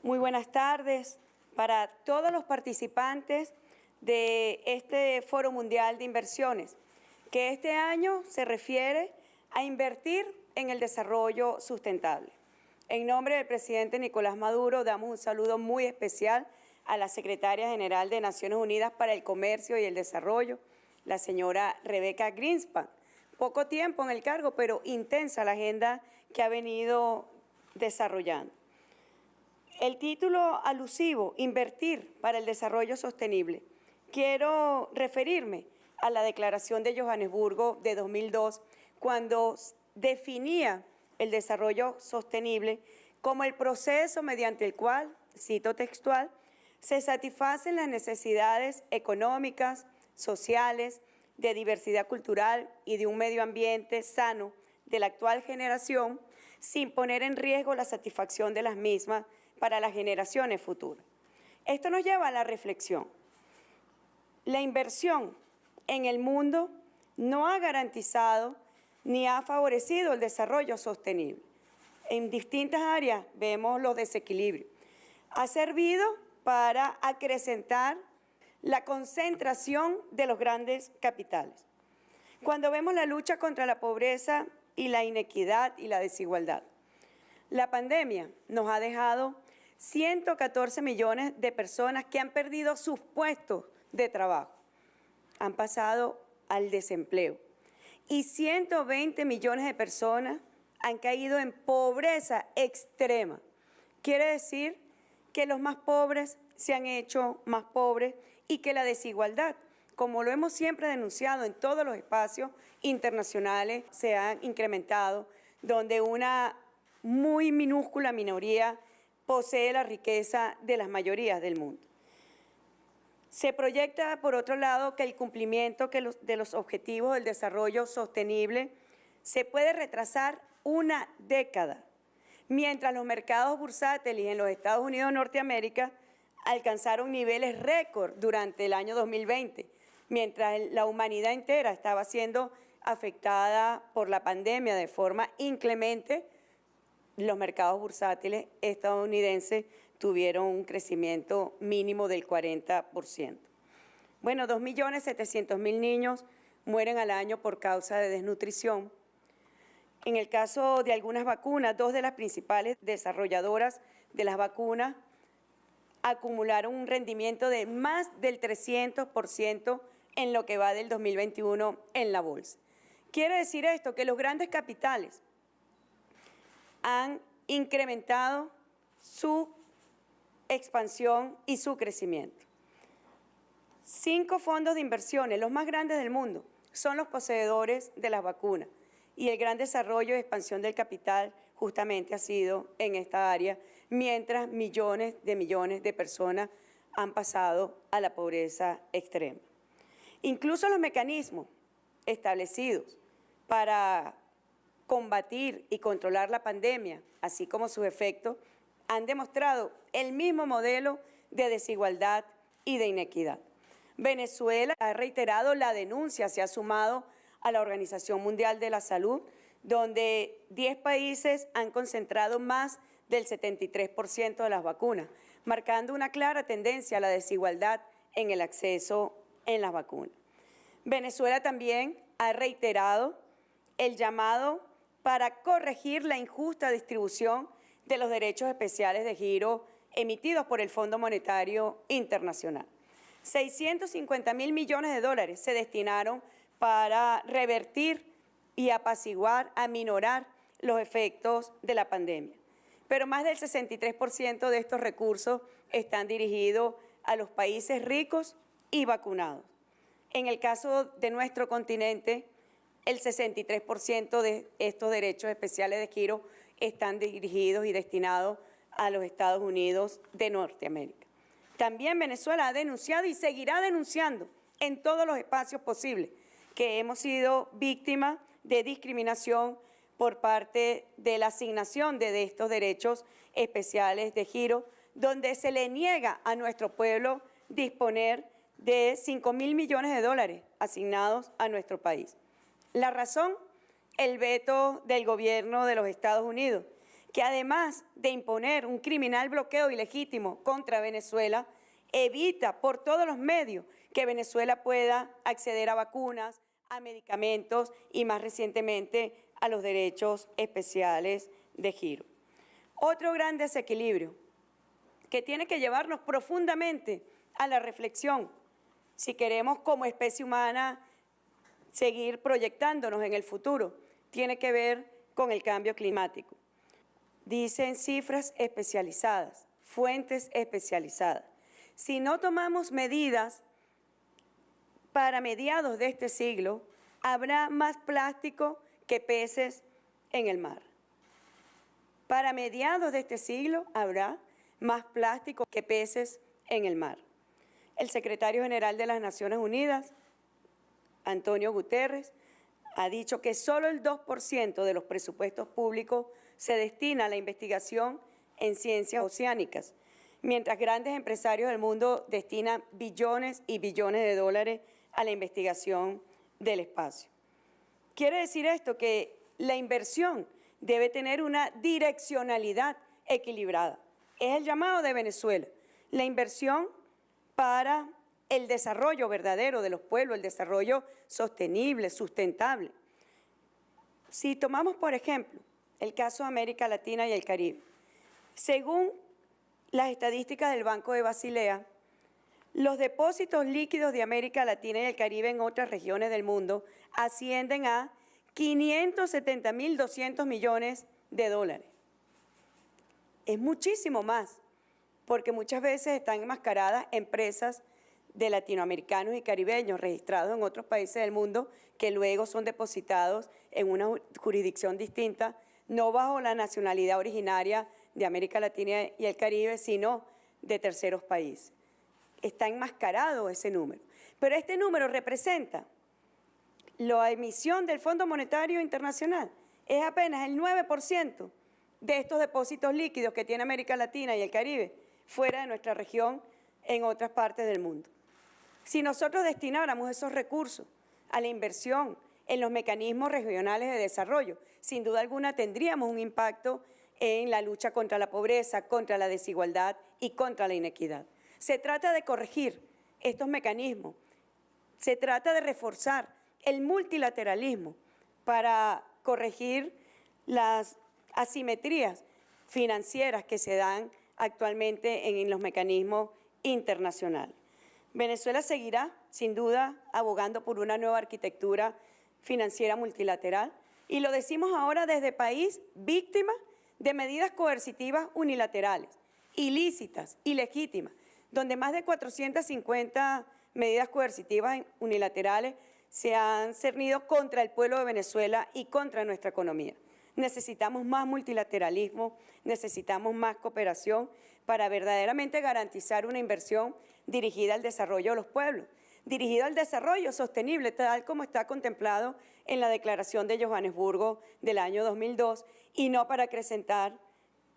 Muy buenas tardes para todos los participantes de este Foro Mundial de Inversiones, que este año se refiere a invertir en el desarrollo sustentable. En nombre del presidente Nicolás Maduro, damos un saludo muy especial a la Secretaria General de Naciones Unidas para el Comercio y el Desarrollo, la señora Rebecca Greenspan. Poco tiempo en el cargo, pero intensa la agenda que ha venido desarrollando. El título alusivo, Invertir para el Desarrollo Sostenible. Quiero referirme a la Declaración de Johannesburgo de 2002, cuando definía el desarrollo sostenible como el proceso mediante el cual, cito textual, se satisfacen las necesidades económicas, sociales, de diversidad cultural y de un medio ambiente sano de la actual generación, sin poner en riesgo la satisfacción de las mismas para las generaciones futuras. Esto nos lleva a la reflexión. La inversión en el mundo no ha garantizado ni ha favorecido el desarrollo sostenible. En distintas áreas vemos los desequilibrios. Ha servido para acrecentar la concentración de los grandes capitales. Cuando vemos la lucha contra la pobreza y la inequidad y la desigualdad, la pandemia nos ha dejado 114 millones de personas que han perdido sus puestos de trabajo, han pasado al desempleo, y 120 millones de personas han caído en pobreza extrema. Quiere decir que los más pobres se han hecho más pobres y que la desigualdad, como lo hemos siempre denunciado en todos los espacios internacionales, se ha incrementado, donde una muy minúscula minoría posee la riqueza de las mayorías del mundo. Se proyecta, por otro lado, que el cumplimiento de los objetivos del desarrollo sostenible se puede retrasar una década, mientras los mercados bursátiles en los Estados Unidos de Norteamérica alcanzaron niveles récord durante el año 2020, mientras la humanidad entera estaba siendo afectada por la pandemia de forma inclemente. Los mercados bursátiles estadounidenses tuvieron un crecimiento mínimo del 40%. Bueno, 2.700.000 niños mueren al año por causa de desnutrición. En el caso de algunas vacunas, dos de las principales desarrolladoras de las vacunas acumularon un rendimiento de más del 300% en lo que va del 2021 en la bolsa. Quiere decir esto que los grandes capitales han incrementado su expansión y su crecimiento. 5 fondos de inversiones, los más grandes del mundo, son los poseedores de las vacunas, y el gran desarrollo y expansión del capital justamente ha sido en esta área, mientras millones de personas han pasado a la pobreza extrema. Incluso los mecanismos establecidos para combatir y controlar la pandemia, así como sus efectos, han demostrado el mismo modelo de desigualdad y de inequidad. Venezuela ha reiterado la denuncia, se ha sumado a la Organización Mundial de la Salud, donde 10 países han concentrado más del 73% de las vacunas, marcando una clara tendencia a la desigualdad en el acceso en las vacunas. Venezuela también ha reiterado el llamado para corregir la injusta distribución de los derechos especiales de giro emitidos por el Fondo Monetario Internacional. 650.000 millones de dólares se destinaron para revertir y apaciguar, aminorar los efectos de la pandemia. Pero más del 63% de estos recursos están dirigidos a los países ricos y vacunados. En el caso de nuestro continente, el 63% de estos derechos especiales de giro están dirigidos y destinados a los Estados Unidos de Norteamérica. También Venezuela ha denunciado y seguirá denunciando en todos los espacios posibles que hemos sido víctimas de discriminación por parte de la asignación de estos derechos especiales de giro, donde se le niega a nuestro pueblo disponer de 5.000 millones de dólares asignados a nuestro país. La razón, el veto del gobierno de los Estados Unidos, que además de imponer un criminal bloqueo ilegítimo contra Venezuela, evita por todos los medios que Venezuela pueda acceder a vacunas, a medicamentos y más recientemente a los derechos especiales de giro. Otro gran desequilibrio que tiene que llevarnos profundamente a la reflexión si queremos como especie humana seguir proyectándonos en el futuro, tiene que ver con el cambio climático. Dicen cifras especializadas, fuentes especializadas. Si no tomamos medidas para mediados de este siglo, habrá más plástico que peces en el mar. Para mediados de este siglo habrá más plástico que peces en el mar. El secretario general de las Naciones Unidas, Antonio Guterres, ha dicho que solo el 2% de los presupuestos públicos se destina a la investigación en ciencias oceánicas, mientras grandes empresarios del mundo destinan billones y billones de dólares a la investigación del espacio. Quiere decir esto que la inversión debe tener una direccionalidad equilibrada. Es el llamado de Venezuela, la inversión para el desarrollo verdadero de los pueblos, el desarrollo sostenible, sustentable. Si tomamos, por ejemplo, el caso de América Latina y el Caribe, según las estadísticas del Banco de Basilea, los depósitos líquidos de América Latina y el Caribe en otras regiones del mundo ascienden a 570.200 millones de dólares. Es muchísimo más, porque muchas veces están enmascaradas empresas de latinoamericanos y caribeños registrados en otros países del mundo que luego son depositados en una jurisdicción distinta, no bajo la nacionalidad originaria de América Latina y el Caribe, sino de terceros países. Está enmascarado ese número. Pero este número representa la emisión del Fondo Monetario Internacional. Es apenas el 9% de estos depósitos líquidos que tiene América Latina y el Caribe fuera de nuestra región en otras partes del mundo. Si nosotros destináramos esos recursos a la inversión en los mecanismos regionales de desarrollo, sin duda alguna tendríamos un impacto en la lucha contra la pobreza, contra la desigualdad y contra la inequidad. Se trata de corregir estos mecanismos, se trata de reforzar el multilateralismo para corregir las asimetrías financieras que se dan actualmente en los mecanismos internacionales. Venezuela seguirá, sin duda, abogando por una nueva arquitectura financiera multilateral y lo decimos ahora desde país víctima de medidas coercitivas unilaterales, ilícitas, ilegítimas, donde más de 450 medidas coercitivas unilaterales se han cernido contra el pueblo de Venezuela y contra nuestra economía. Necesitamos más multilateralismo, necesitamos más cooperación para verdaderamente garantizar una inversión dirigida al desarrollo de los pueblos, dirigida al desarrollo sostenible, tal como está contemplado en la Declaración de Johannesburgo del año 2002, y no para acrecentar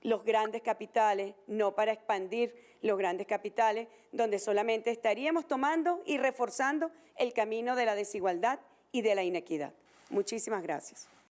los grandes capitales, no para expandir los grandes capitales, donde solamente estaríamos tomando y reforzando el camino de la desigualdad y de la inequidad. Muchísimas gracias.